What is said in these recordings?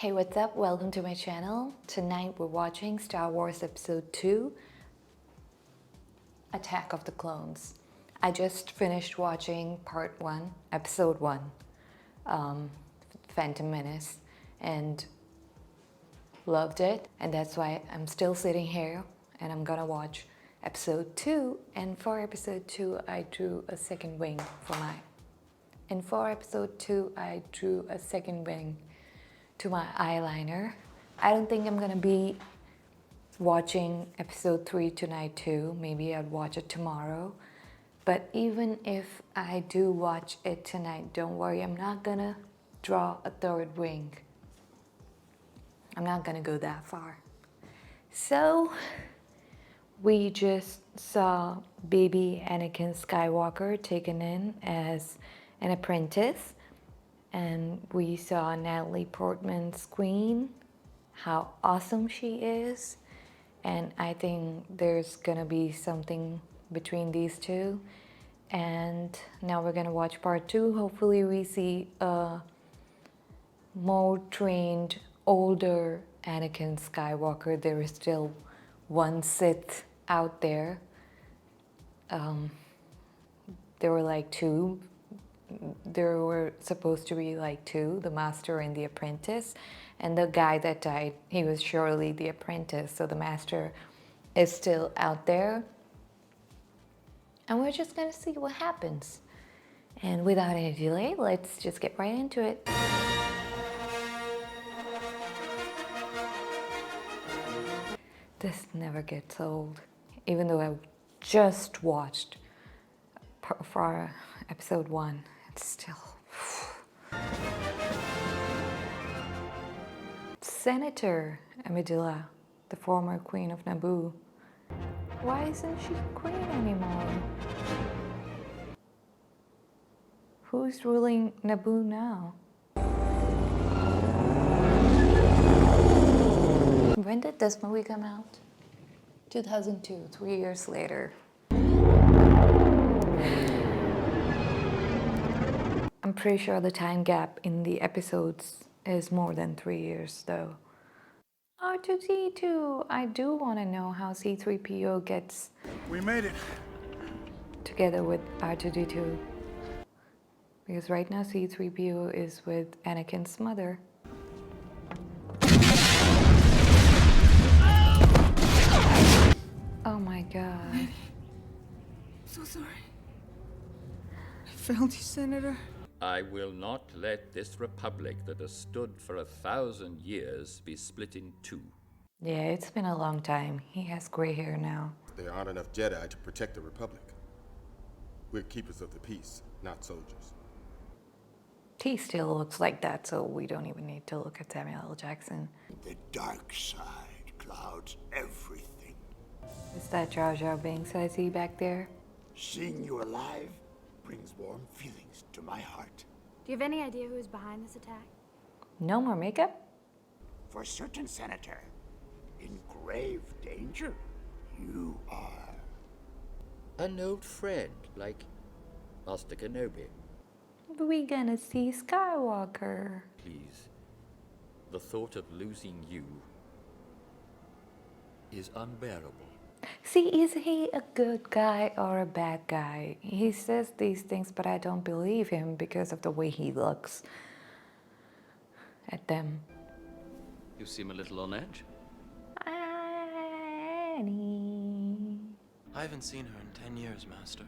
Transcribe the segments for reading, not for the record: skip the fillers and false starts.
Hey, what's up? Welcome to my channel. Tonight we're watching Star Wars Episode 2, Attack of the Clones. I just finished watching Part 1, Episode 1, Phantom Menace, and loved it. And that's why I'm still sitting here and I'm gonna watch Episode 2. And for Episode 2, I drew a second wing for my... And for Episode 2, I drew a second wing to my eyeliner. I don't think I'm gonna be watching Episode 3 tonight too. Maybe I'll watch it tomorrow. But even if I do watch it tonight, don't worry, I'm not gonna draw a third wing. I'm not gonna go that far. So, we just saw baby Anakin Skywalker taken in as an apprentice. And we saw Natalie Portman's queen, how awesome she is. And I think there's gonna be something between these two. And now we're gonna watch part 2. Hopefully we see a more trained, older Anakin Skywalker. There is still one Sith out there. There were like two. There were supposed to be like two, the master and the apprentice. And the guy that died, he was surely the apprentice. So the master is still out there. And we're just gonna see what happens. And without any delay, let's just get right into it. This never gets old. Even though I just watched for Episode 1, it's still... Senator Amidala, the former queen of Naboo. Why isn't she queen anymore? Who's ruling Naboo now? When did this movie come out? 2002, 3 years later. I'm pretty sure the time gap in the episodes is more than 3 years though. R2-D2, I do want to know how C-3PO gets... We made it. Together with R2-D2. Because right now C-3PO is with Anakin's mother. Oh my god. So sorry. I failed you, Senator. I will not let this republic that has stood for 1,000 years be split in two. Yeah, it's been a long time. He has gray hair now. There aren't enough Jedi to protect the Republic. We're keepers of the peace, not soldiers. He still looks like that, so we don't even need to look at Samuel L. Jackson. The dark side clouds everything. Is that Jar Jar Binks I see back there? Seeing you alive brings warm feelings to my heart. Do you have any idea who is behind this attack? No more makeup? For certain, Senator, in grave danger, you are. An old friend like Master Kenobi. We gonna see Skywalker. Please, the thought of losing you is unbearable. See, is he a good guy or a bad guy? He says these things, but I don't believe him because of the way he looks at them. You seem a little on edge. Annie. I haven't seen her in 10 years, Master.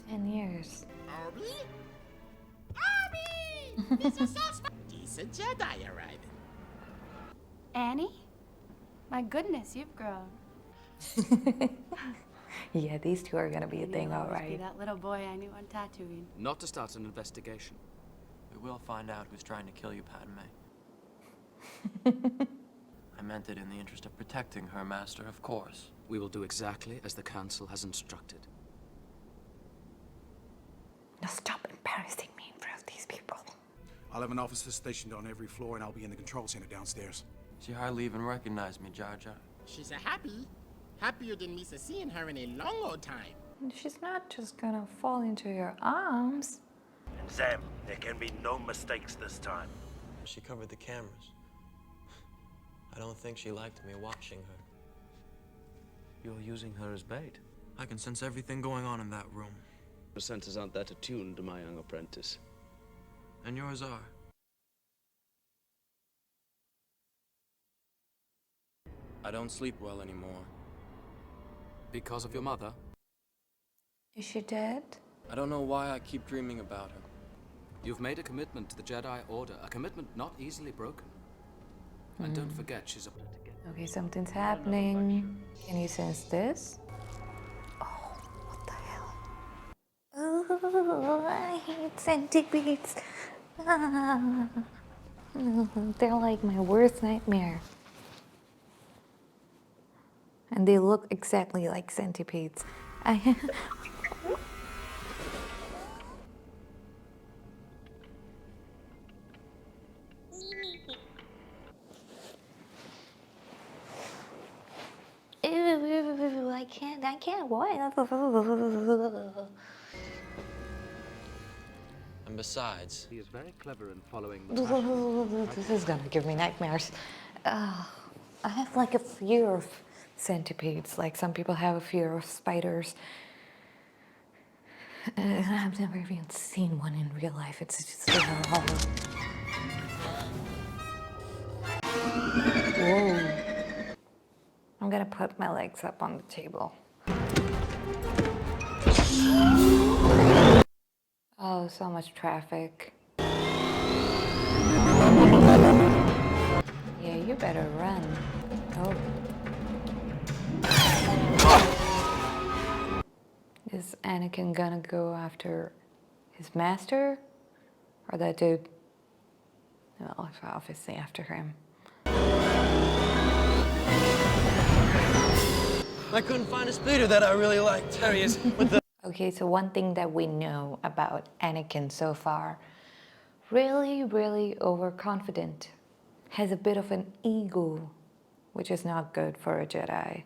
10 years. Obi? Obi! This is so decent Jedi arriving. Annie? My goodness, you've grown. Yeah, these two are gonna be a thing, You'll all always be right. that little boy I knew on Tatooine. Not to start an investigation. We will find out who's trying to kill you, Padme. I meant it in the interest of protecting her, Master, of course. We will do exactly as the Council has instructed. Now stop embarrassing me in front of these people. I'll have an officer stationed on every floor, and I'll be in the control center downstairs. She hardly even recognized me, Jar Jar. She's happier than me seeing her in a long old time. She's not just gonna fall into your arms. Sam, there can be no mistakes this time. She covered the cameras. I don't think she liked me watching her. You're using her as bait. I can sense everything going on in that room. Your senses aren't that attuned, my young apprentice. And yours are. I don't sleep well anymore. Because of your mother? Is she dead? I don't know why I keep dreaming about her. You've made a commitment to the Jedi Order, a commitment not easily broken. And don't forget, she's a... Okay, something's happening. Can you sense this? Oh, what the hell? Oh, I hate centipedes. Ah. They're like my worst nightmare. And they look exactly like centipedes. Ew, I can't, what? And besides, He is very clever in following the passion. This is gonna give me nightmares. I have like a fear of centipedes, like some people have a fear of spiders. I've never even seen one in real life. It's just whoa. I'm gonna put my legs up on the table. Oh, so much traffic. Yeah, you better run. Oh. Is Anakin gonna go after his master? Or that dude? Well, obviously after him. I couldn't find a speeder that I really liked. There he is. With the Okay, so one thing that we know about Anakin so far, really, really overconfident. Has a bit of an ego, which is not good for a Jedi.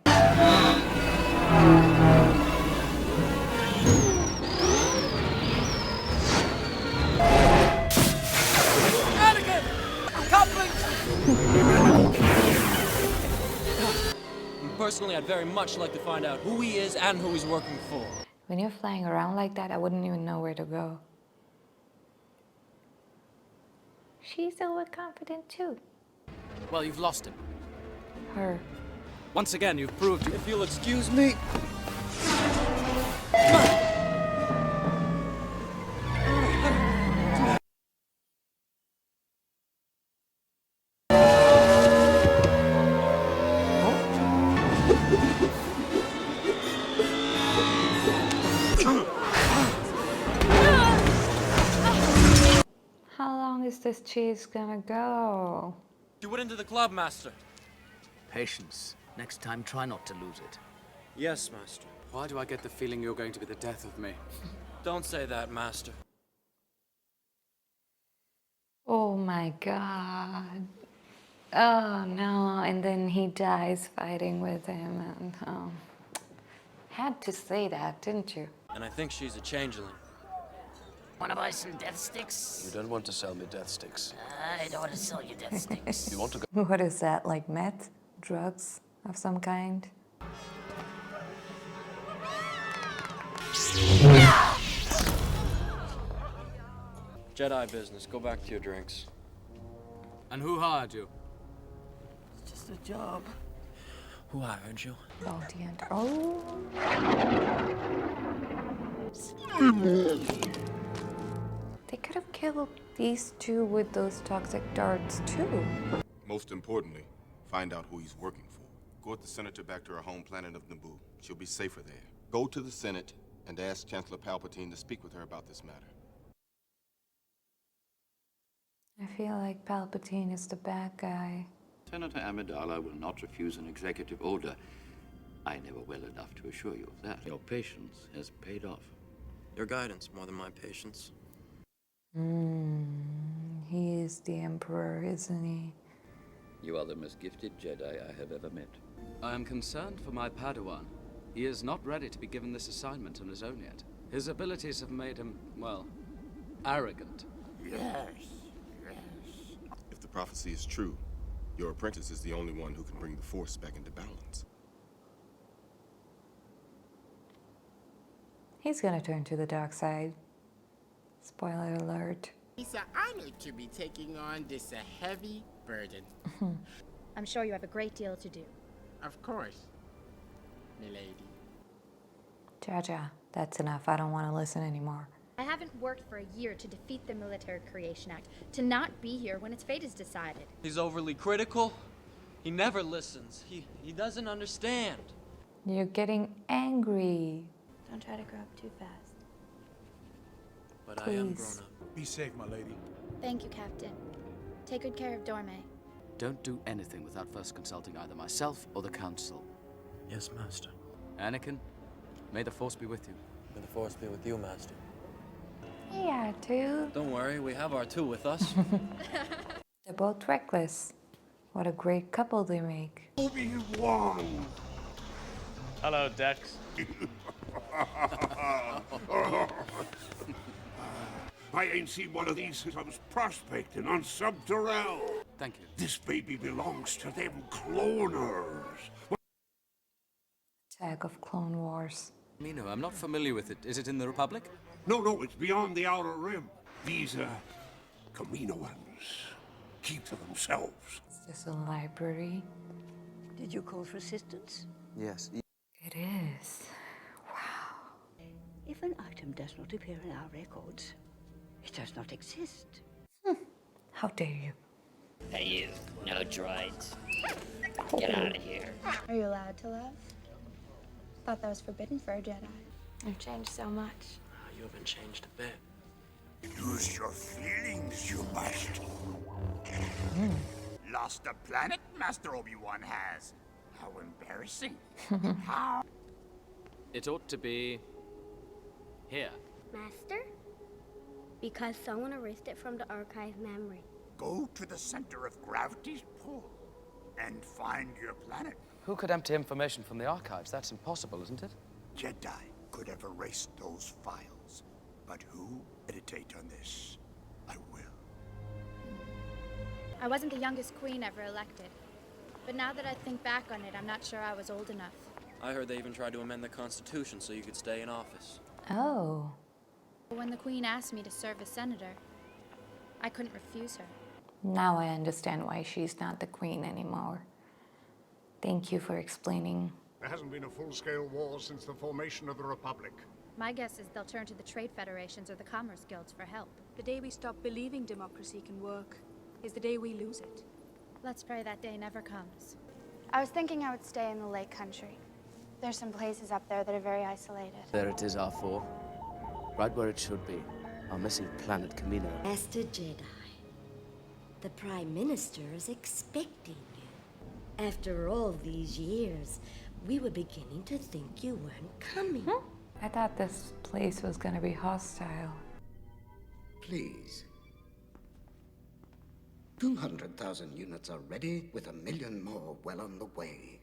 Personally, I'd very much like to find out who he is and who he's working for. When you're flying around like that, I wouldn't even know where to go. She's overconfident too. Well, you've lost him. Her. Once again, you've proved you... If you'll excuse me. How long is this cheese gonna go? You went into the club, Master. Patience. Next time, try not to lose it. Yes, Master. Why do I get the feeling you're going to be the death of me? Don't say that, Master. Oh my god. Oh no, and then he dies fighting with him and had to say that, didn't you? And I think she's a changeling. Wanna buy some death sticks? You don't want to sell me death sticks. I don't want to sell you death sticks. You want to go... What is that, like meth? Drugs of some kind? Jedi business. Go back to your drinks. And who hired you? It's just a job. Who hired you? Bounty hunter. Oh. They could have killed these two with those toxic darts too. Most importantly, find out who he's working for. Go with the Senator back to her home planet of Naboo. She'll be safer there. Go to the Senate and ask Chancellor Palpatine to speak with her about this matter. I feel like Palpatine is the bad guy. Senator Amidala will not refuse an executive order. I never well enough to assure you of that. Your patience has paid off. Your guidance more than my patience. He is the Emperor, isn't he? You are the most gifted Jedi I have ever met. I am concerned for my Padawan. He is not ready to be given this assignment on his own yet. His abilities have made him, well, arrogant. Yes. If the prophecy is true, Your apprentice is the only one who can bring the Force back into balance. He's gonna turn to the dark side. Spoiler alert. It's an honor to be taking on this heavy burden. I'm sure you have a great deal to do. Of course, milady. Jaja, that's enough. I don't want to listen anymore. I haven't worked for a year to defeat the Military Creation Act, to not be here when its fate is decided. He's overly critical. He never listens. He doesn't understand. You're getting angry. Don't try to grow up too fast. But I am grown Please. up. Be safe, my lady. Thank you, Captain. Take good care of Dorme. Don't do anything without first consulting either myself or the Council. Yes, Master. Anakin, may the Force be with you. May the Force be with you, Master. Yeah, too. Don't worry, we have our two with us. They're both reckless. What a great couple they make. Obi-Wan! Hello, Dex. I ain't seen one of these since I was prospecting on Sub-Terrell. Thank you. This baby belongs to them cloners. Attack of Clone Wars. Mino, I'm not familiar with it. Is it in the Republic? No, it's beyond the Outer Rim. These, Kaminoans keep to themselves. Is this a library? Did you call for assistance? Yes. It is. Wow. If an item does not appear in our records, it does not exist. How dare you? Hey, you. No droids. Get out of here. Are you allowed to love? Thought that was forbidden for a Jedi. I've changed so much. You haven't changed a bit. Use your feelings, you must. Lost a planet, Master Obi-Wan has. How embarrassing. How? It ought to be here. Master? Because someone erased it from the archive memory. Go to the center of gravity's pull and find your planet. Who could empty information from the archives? That's impossible, isn't it? Jedi could have erased those files. But who? Meditate on this. I will. I wasn't the youngest queen ever elected. But now that I think back on it, I'm not sure I was old enough. I heard they even tried to amend the Constitution so you could stay in office. Oh. When the queen asked me to serve as senator, I couldn't refuse her. Now I understand why she's not the queen anymore. Thank you for explaining. There hasn't been a full-scale war since the formation of the Republic. My guess is they'll turn to the trade federations or the commerce guilds for help. The day we stop believing democracy can work is the day we lose it. Let's pray that day never comes. I was thinking I would stay in the Lake Country. There's some places up there that are very isolated. There it is, R4. Right where it should be. Our missing planet, Kamino. Master Jedi, the Prime Minister is expecting you. After all these years, we were beginning to think you weren't coming. I thought this place was gonna be hostile. Please. 200,000 units are ready, with 1 million more well on the way.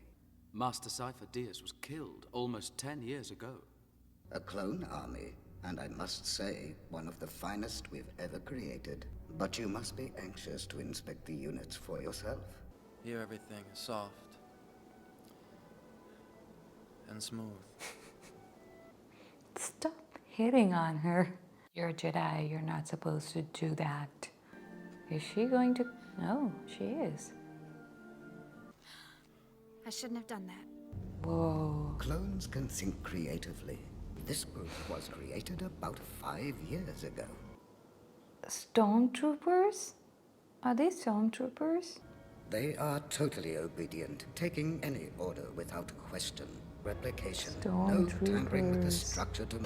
Master Cypher Diaz was killed almost 10 years ago. A clone army, and I must say, one of the finest we've ever created. But you must be anxious to inspect the units for yourself. Here everything is soft and smooth. Stop hitting on her. You're a Jedi, you're not supposed to do that. Is she going to? No, she is. I shouldn't have done that. Whoa. Clones can think creatively. This group was created about 5 years ago. Stormtroopers? Are they stormtroopers? They are totally obedient, taking any order without question. Replication, no tampering with the structure to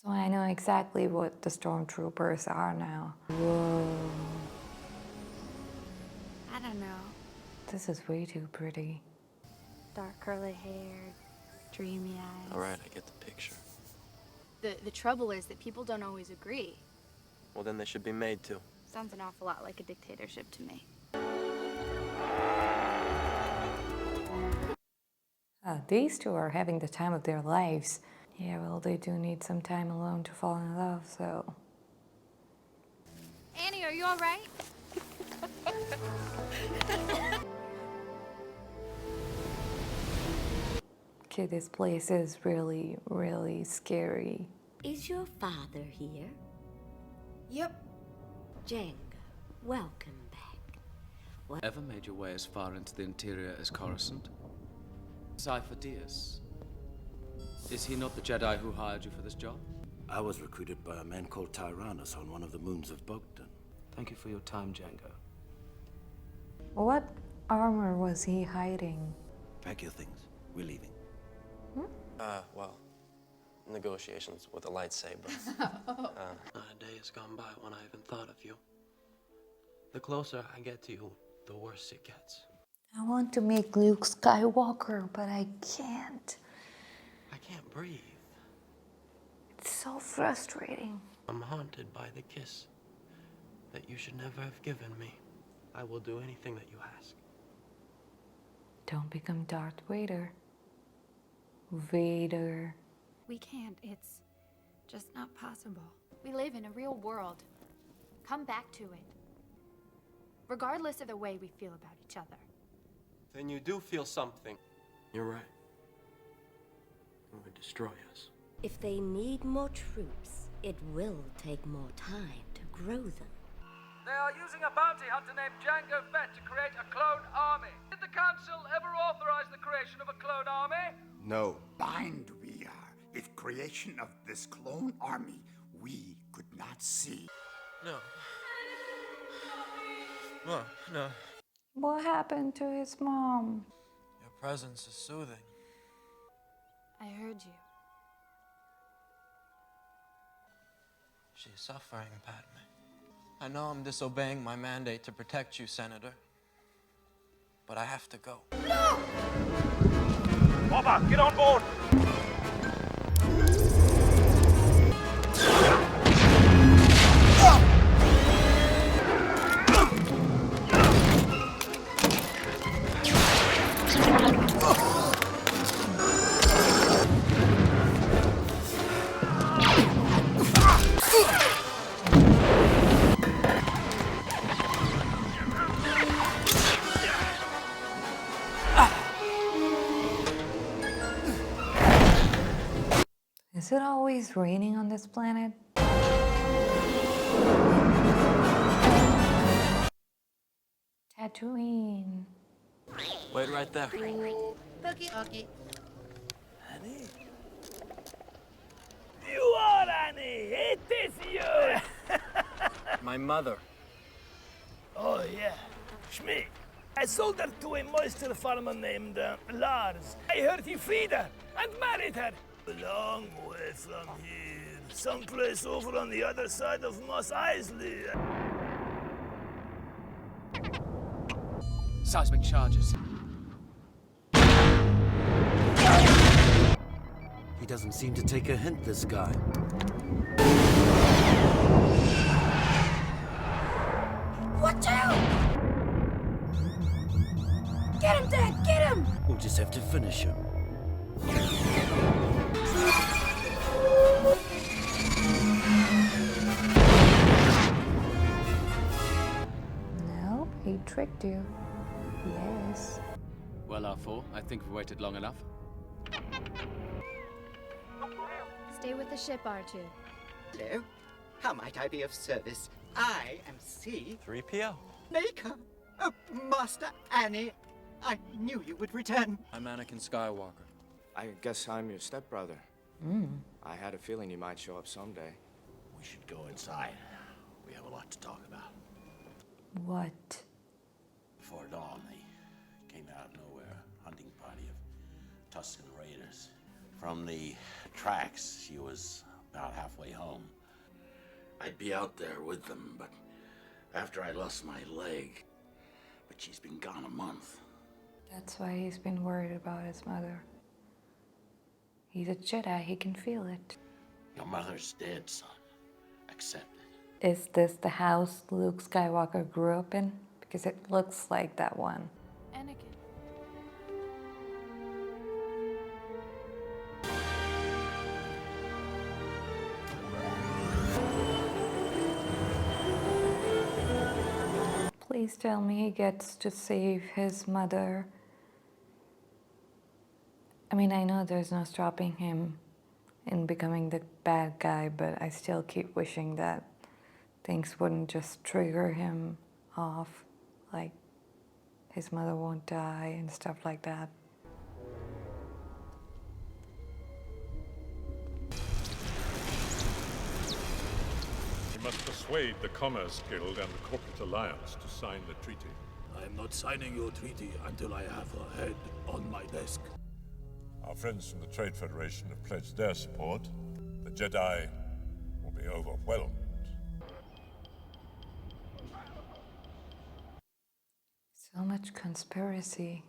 So I know exactly what the stormtroopers are now. Whoa. I don't know. This is way too pretty. Dark curly hair, dreamy eyes. All right, I get the picture. The trouble is that people don't always agree. Well, then they should be made to. Sounds an awful lot like a dictatorship to me. Oh, these two are having the time of their lives. Yeah, well, they do need some time alone to fall in love, so... Annie, are you all right? Okay, this place is really, really scary. Is your father here? Yep. Jenga, welcome back. Ever made your way as far into the interior as Coruscant? Cypher-Dias. Is he not the Jedi who hired you for this job? I was recruited by a man called Tyrannus on one of the moons of Bogdan. Thank you for your time, Django. What armor was he hiding? Pack your things. We're leaving. Well, negotiations with a lightsaber. Not a day has gone by when I haven't thought of you. The closer I get to you, the worse it gets. I want to make Luke Skywalker, but I can't. I can't breathe. It's so frustrating. I'm haunted by the kiss that you should never have given me. I will do anything that you ask. Don't become Darth Vader. Vader. We can't. It's just not possible. We live in a real world. Come back to it. Regardless of the way we feel about each other. Then you do feel something. You're right. It would destroy us. If they need more troops, it will take more time to grow them. They are using a bounty hunter named Django Fett to create a clone army. Did the Council ever authorize the creation of a clone army? No. Bind we are. If creation of this clone army we could not see. No. No, no. What happened to his mom? Your presence is soothing. I heard you. She's suffering, Padme. I know I'm disobeying my mandate to protect you, Senator. But I have to go. No! Wabba, get on board! Is it always raining on this planet? Tatooine. Wait right there. Boogie, okay. Annie? You are Annie! It is you! My mother. Oh, yeah. Schmidt. I sold her to a moisture farmer named Lars. I heard he freed her and married her. A long way from here. Someplace over on the other side of Mos Eisley. Seismic charges. He doesn't seem to take a hint, this guy. Watch out! Get him, Dad! Get him! We'll just have to finish him. No, he tricked you. Yes. Well, R4, I think we've waited long enough. Stay with the ship, R2. Hello. How might I be of service? I am C. 3PO. Maker. Oh, Master Annie. I knew you would return. I'm Anakin Skywalker. I guess I'm your stepbrother. Mm. I had a feeling you might show up someday. We should go inside. We have a lot to talk about. What? Before dawn, they came out of nowhere, hunting party of Tusken Raiders. From the tracks, she was about halfway home. I'd be out there with them, but after I lost my leg. But she's been gone a month. That's why he's been worried about his mother. He's a Jedi, he can feel it. Your mother's dead, son. Accept it. Is this the house Luke Skywalker grew up in? Because it looks like that one. Anakin. Please tell me he gets to save his mother. I mean, I know there's no stopping him in becoming the bad guy, but I still keep wishing that things wouldn't just trigger him off, like his mother won't die and stuff like that. We must persuade the Commerce Guild and the Corporate Alliance to sign the treaty. I am not signing your treaty until I have her head on my desk. Our friends from the Trade Federation have pledged their support. The Jedi will be overwhelmed. So much conspiracy.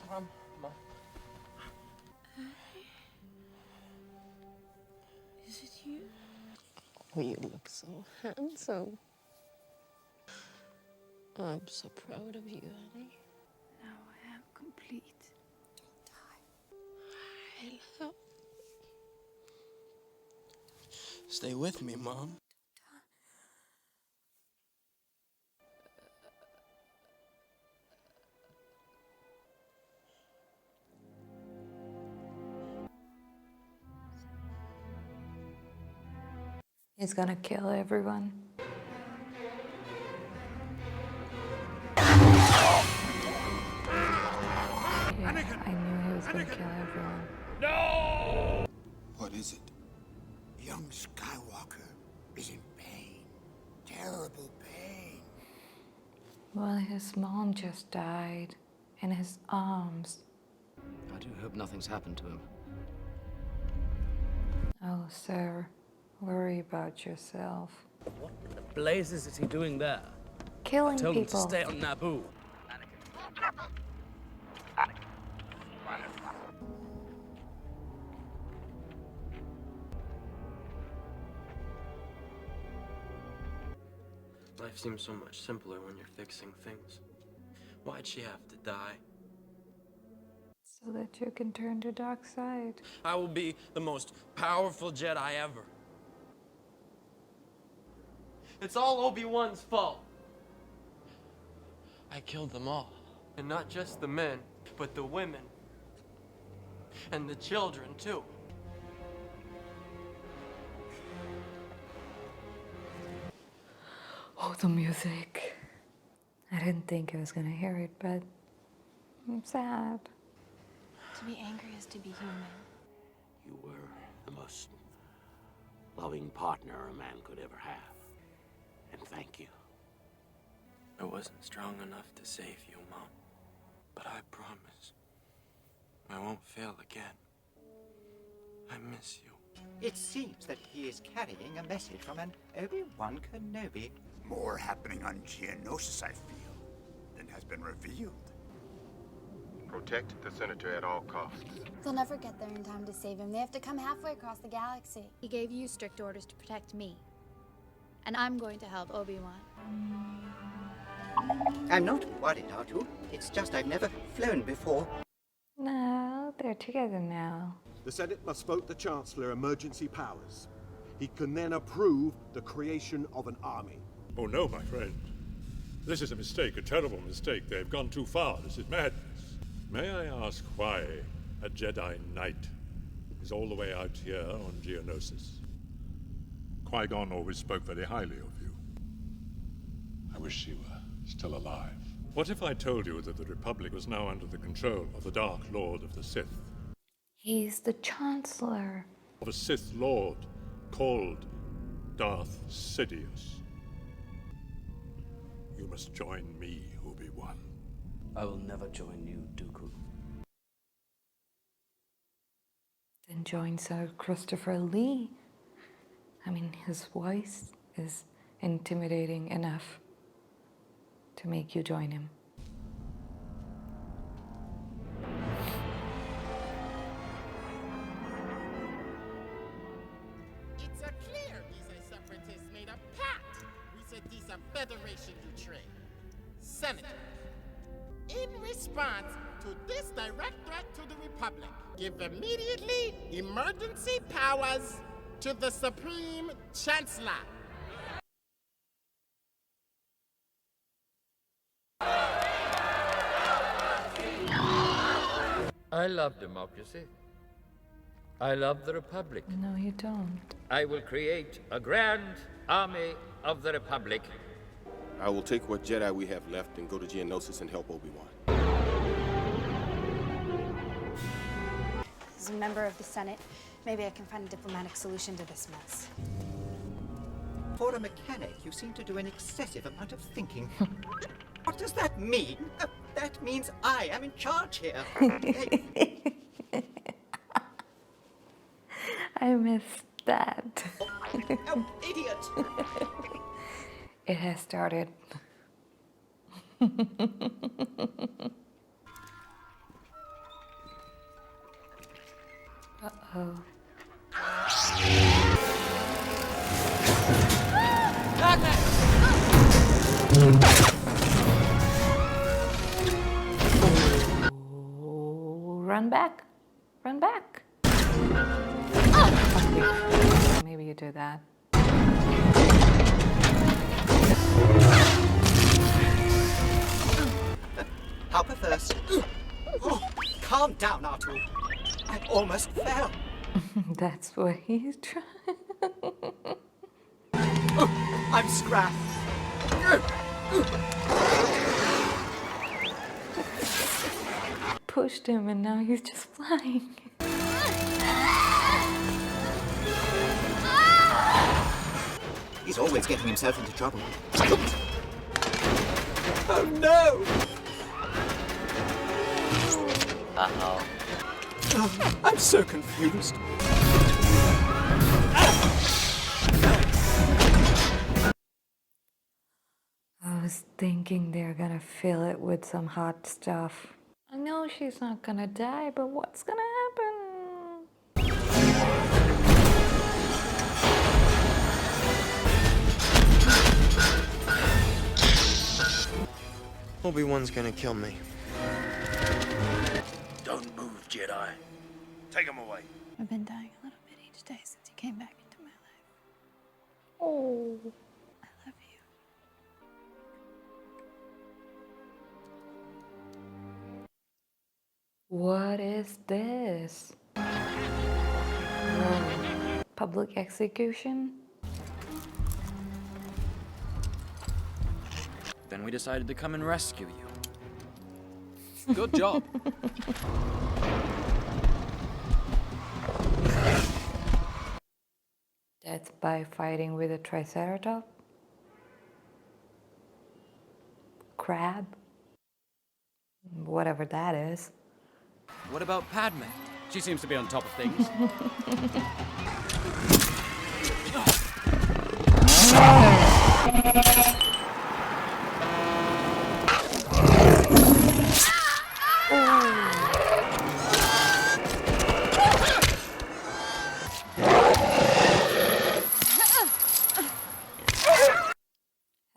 Mom. Is it you? Oh, you look so handsome. I'm so proud of you, Annie. Now I am complete. I love. Stay with me, Mom. He's gonna kill everyone. Yeah, I knew he was gonna kill everyone. No! What is it? Young Skywalker is in pain. Terrible pain. Well, his mom just died, and his arms. I do hope nothing's happened to him. Oh, sir, worry about yourself. What in the blazes is he doing there? Killing Tell him to people. stay on Naboo. Life seems so much simpler when you're fixing things. Why'd she have to die? So that you can turn to dark side. I will be the most powerful Jedi ever. It's all Obi-Wan's fault. I killed them all. And not just the men, but the women. And the children, too. Oh, the music. I didn't think I was gonna hear it, but I'm sad. To be angry is to be human. You were the most loving partner a man could ever have. And thank you. I wasn't strong enough to save you, Mom. But I promise I won't fail again. I miss you. It seems that he is carrying a message from an Obi-Wan Kenobi. More happening on Geonosis, I feel, than has been revealed. Protect the Senator at all costs. They'll never get there in time to save him. They have to come halfway across the galaxy. He gave you strict orders to protect me. And I'm going to help Obi-Wan. I'm not worried, R2. It's just I've never flown before. No, they're together now. The Senate must vote the Chancellor emergency powers. He can then approve the creation of an army. Oh no, my friend. This is a mistake, a terrible mistake. They've gone too far. This is madness. May I ask why a Jedi Knight is all the way out here on Geonosis? Qui-Gon always spoke very highly of you. I wish she were still alive. What if I told you that the Republic was now under the control of the Dark Lord of the Sith? He's the Chancellor. Of a Sith Lord called Darth Sidious. You must join me, Obi-Wan. I will never join you, Dooku. Then join Sir Christopher Lee. I mean, his voice is intimidating enough to make you join him. It's a clear these are separatists made a pact. We said these are Federation you trade. Senator, In response to this direct threat to the Republic, give immediately emergency powers to the Supreme Chancellor. I love democracy. I love the Republic. No, you don't. I will create a grand army of the Republic. I will take what Jedi we have left and go to Geonosis and help Obi-Wan. As a member of the Senate, maybe I can find a diplomatic solution to this mess. For a mechanic, you seem to do an excessive amount of thinking. What does that mean? That means I am in charge here. I missed that. Oh, idiot! It has started. Uh-oh. Run back. Run back. Okay. Maybe you do that. Hopper first. Oh, calm down, R2. I almost fell. That's what he's trying. Oh, I'm scrapped. Pushed him and now he's just flying. He's always getting himself into trouble. Oh no! Uh-oh. Oh, I'm so confused. I was thinking they're gonna fill it with some hot stuff. I know she's not gonna die, but what's gonna happen? Obi-Wan's gonna kill me. Don't move, Jedi. Take him away. I've been dying a little bit each day since you came back into my life. Oh. I love you. What is this? Whoa. Public execution? Then we decided to come and rescue you. Good job. Death by fighting with a triceratops? Crab? Whatever that is. What about Padme? She seems to be on top of things.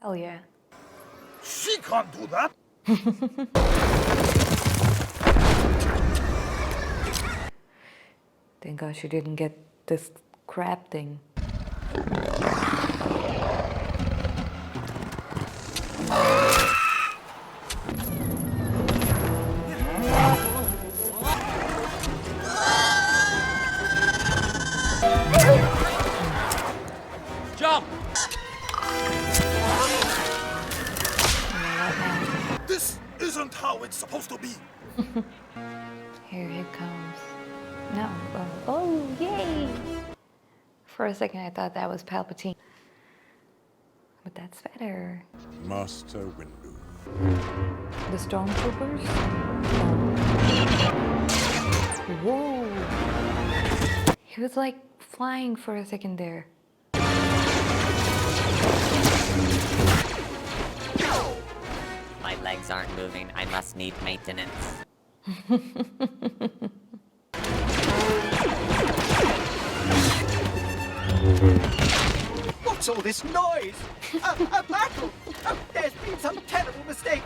Hell yeah. She can't do that. Thank God she didn't get this crab thing. Jump! This isn't how it's supposed to be. Here it comes. No. Oh, yay! For a second I thought that was Palpatine. But that's better. Master Windu. The stormtroopers? Whoa! He was like flying for a second there. My legs aren't moving. I must need maintenance. What's all this noise? A battle! Oh, there's been some terrible mistake.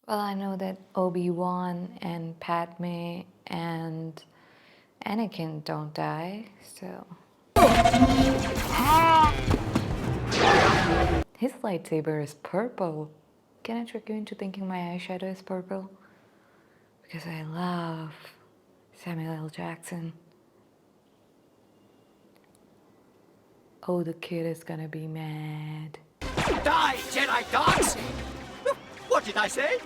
Well, I know that Obi-Wan and Padme and Anakin don't die, so... His lightsaber is purple. Can I trick you into thinking my eyeshadow is purple? Because I love Samuel L. Jackson. Oh, the kid is gonna be mad. Die, Jedi gods! What did I say?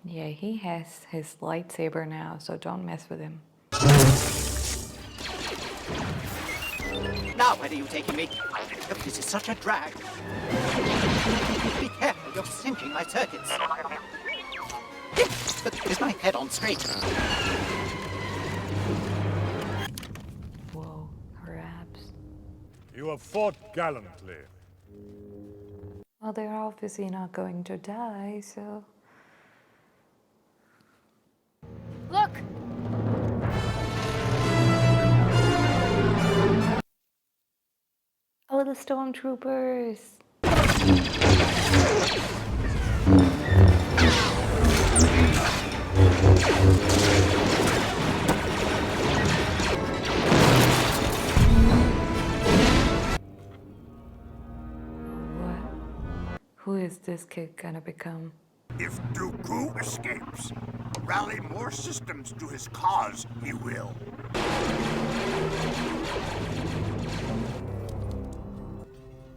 Yeah, he has his lightsaber now, so don't mess with him. Now, where are you taking me? This is such a drag. Be careful, you're sinking my circuits. But is my head on straight? Whoa, her abs. You have fought gallantly. Well, they're obviously not going to die, so... Look! Oh, the stormtroopers! What? Who is this kid gonna become? If Dooku escapes, rally more systems to his cause, he will.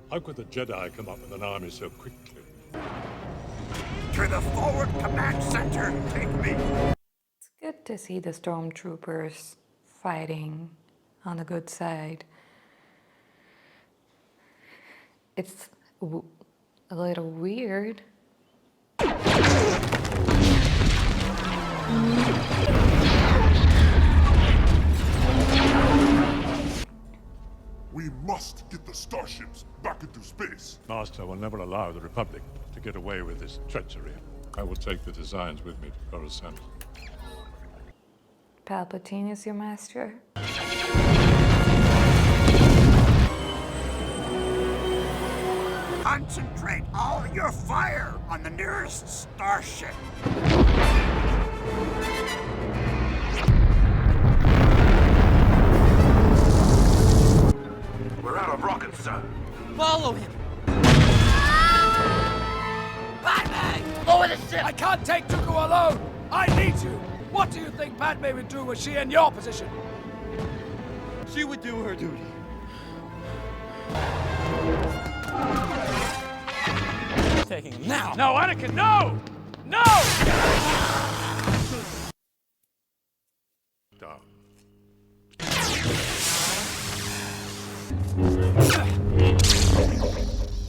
How could the Jedi come up with an army so quickly? To the forward command center, take me! It's good to see the stormtroopers fighting on the good side. It's a little weird. We must get the starships back into space. Master will never allow the Republic to get away with this treachery. I will take the designs with me to Coruscant. Palpatine is your master? Concentrate all your fire on the nearest starship. We're out of rockets, sir. Follow him! Padme! Lower the ship! I can't take Dooku alone! I need you! What do you think Padme would do were she in your position? She would do her duty. Taking him now! No, Anakin, no! No! Down.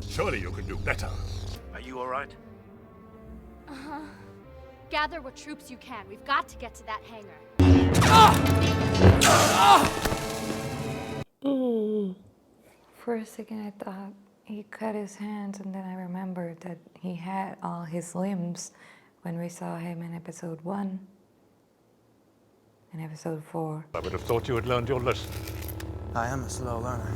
Surely you can do better. Are you all right? Uh-huh. Gather what troops you can. We've got to get to that hangar. For a second I thought he cut his hands, and then I remembered that he had all his limbs when we saw him in episode 1 and episode 4. I would have thought you had learned your lesson. I am a slow learner.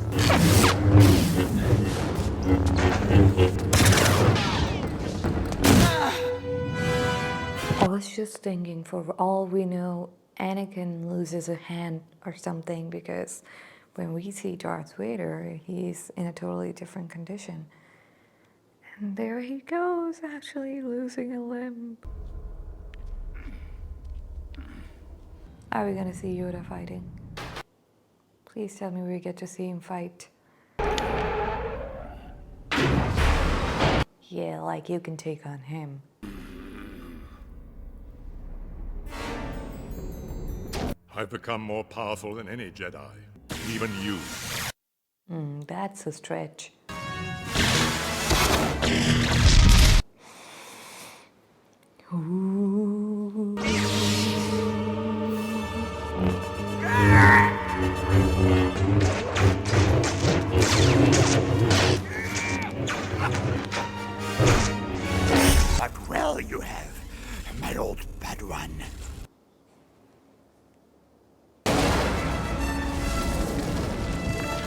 I was just thinking, for all we know, Anakin loses a hand or something, because when we see Darth Vader, he's in a totally different condition. And there he goes, actually losing a limb. Are we gonna see Yoda fighting? Please tell me we get to see him fight. Yeah, like you can take on him. I've become more powerful than any Jedi. Even you. That's a stretch. Ooh. you have, my old Padawan.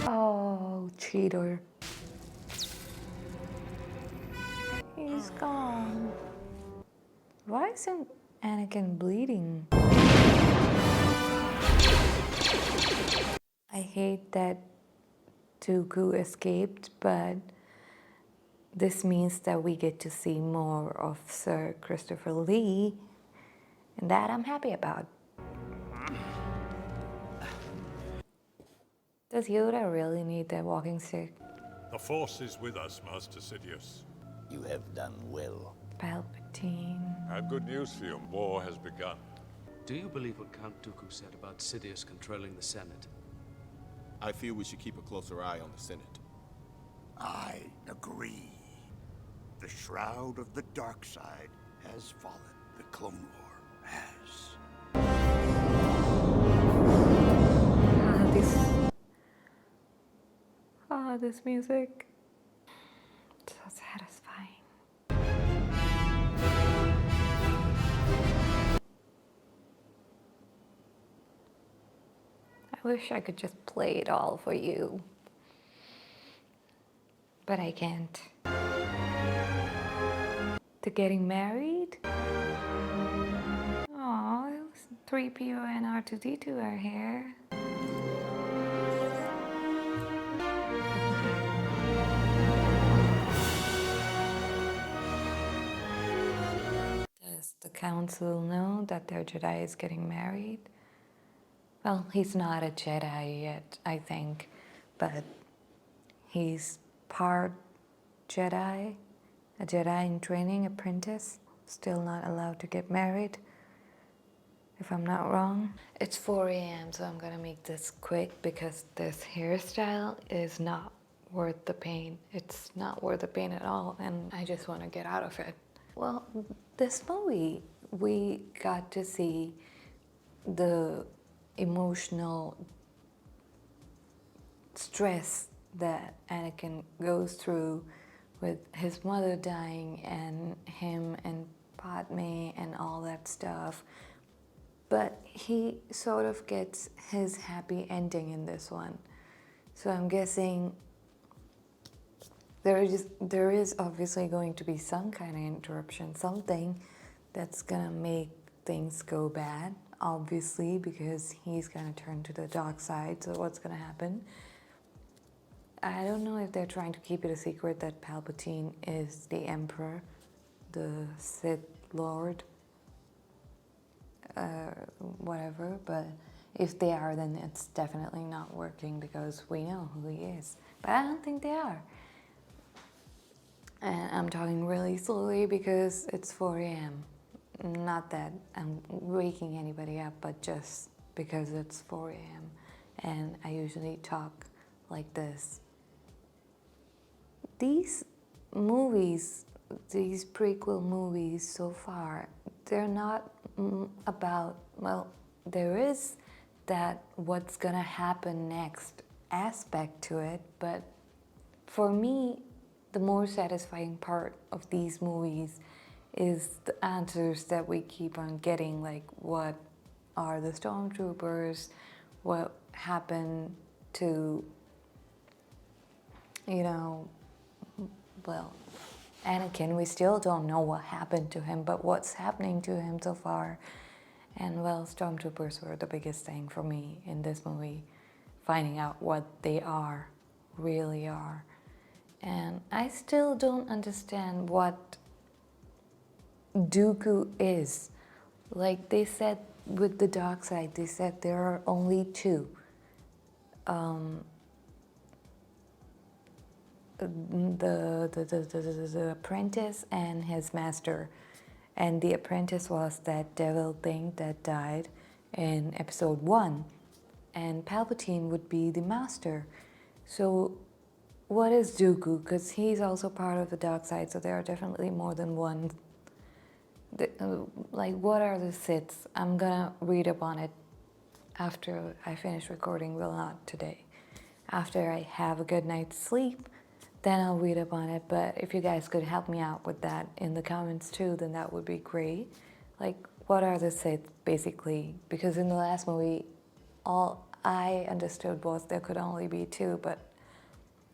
Oh, cheater. He's gone. Why isn't Anakin bleeding? I hate that Dooku escaped, but this means that we get to see more of Sir Christopher Lee, and that I'm happy about. Does Yoda really need that walking stick? The Force is with us, Master Sidious. You have done well. Palpatine. I have good news for you. War has begun. Do you believe what Count Dooku said about Sidious controlling the Senate? I feel we should keep a closer eye on the Senate. I agree. The shroud of the dark side has fallen. The Clone War has. This music. So satisfying. I wish I could just play it all for you. But I can't. To getting married? Aw, 3PO and R2-D2 are here. Does the council know that their Jedi is getting married? Well, he's not a Jedi yet, I think, but he's part Jedi, a Jedi in training apprentice, still not allowed to get married, if I'm not wrong. It's 4 a.m., so I'm gonna make this quick because this hairstyle is not worth the pain. It's not worth the pain at all, and I just want to get out of it. Well, this movie, we got to see the emotional stress that Anakin goes through with his mother dying and him and Padme and all that stuff. But he sort of gets his happy ending in this one. So I'm guessing there is obviously going to be some kind of interruption, something that's gonna make things go bad, obviously, because he's gonna turn to the dark side. So what's gonna happen? I don't know if they're trying to keep it a secret that Palpatine is the Emperor, the Sith Lord, whatever, but if they are, then it's definitely not working because we know who he is. But I don't think they are. And I'm talking really slowly because it's 4 a.m. Not that I'm waking anybody up, but just because it's 4 a.m. and I usually talk like this. These movies, these prequel movies so far, they're not about, well, there is that what's gonna happen next aspect to it, but for me, the more satisfying part of these movies is the answers that we keep on getting, like what are the stormtroopers, what happened to, you know, well, Anakin, we still don't know what happened to him, but what's happening to him so far. And well, stormtroopers were the biggest thing for me in this movie, finding out what they are, really are. And I still don't understand what Dooku is. Like they said with the dark side, they said there are only two. The apprentice and his master. And the apprentice was that devil thing that died in episode 1. And Palpatine would be the master. So what is Dooku? Because he's also part of the dark side, so there are definitely more than one. Like, what are the Siths? I'm gonna read up on it after I finish recording, well, not today. After I have a good night's sleep, then I'll read up on it. But if you guys could help me out with that in the comments too, then that would be great. Like, what are the Sith basically? Because in the last movie, all I understood was there could only be two, but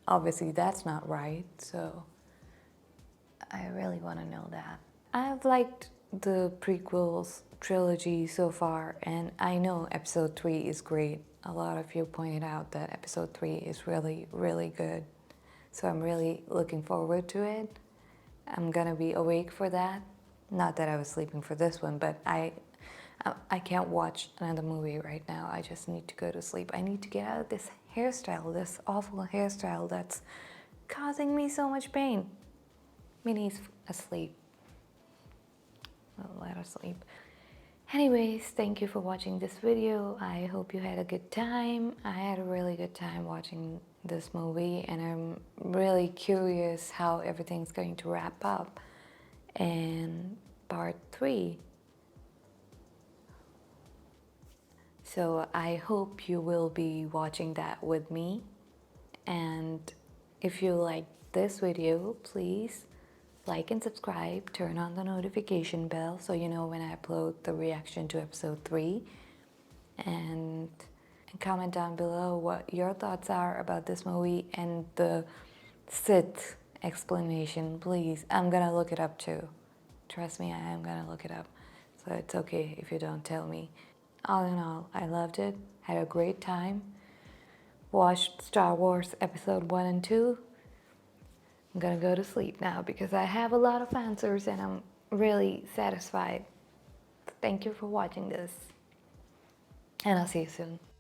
obviously that's not right, so I really want to know that. I've liked the prequels trilogy so far, and I know episode 3 is great. A lot of you pointed out that episode 3 is really, really good. So I'm really looking forward to it. I'm gonna be awake for that. Not that I was sleeping for this one, but I can't watch another movie right now. I just need to go to sleep. I need to get out of this hairstyle, this awful hairstyle that's causing me so much pain. Minnie's asleep. Well, let her sleep. Anyways, thank you for watching this video. I hope you had a good time. I had a really good time watching this movie, and I'm really curious how everything's going to wrap up in part 3. So I hope you will be watching that with me. And if you like this video, please like and subscribe, turn on the notification bell so you know when I upload the reaction to episode 3. And comment down below what your thoughts are about this movie and the Sith explanation, please. I'm gonna look it up too. Trust me, I am gonna look it up. So it's okay if you don't tell me. All in all, I loved it, had a great time. Watched Star Wars episode 1 and 2. I'm gonna go to sleep now because I have a lot of answers and I'm really satisfied. Thank you for watching this. And I'll see you soon.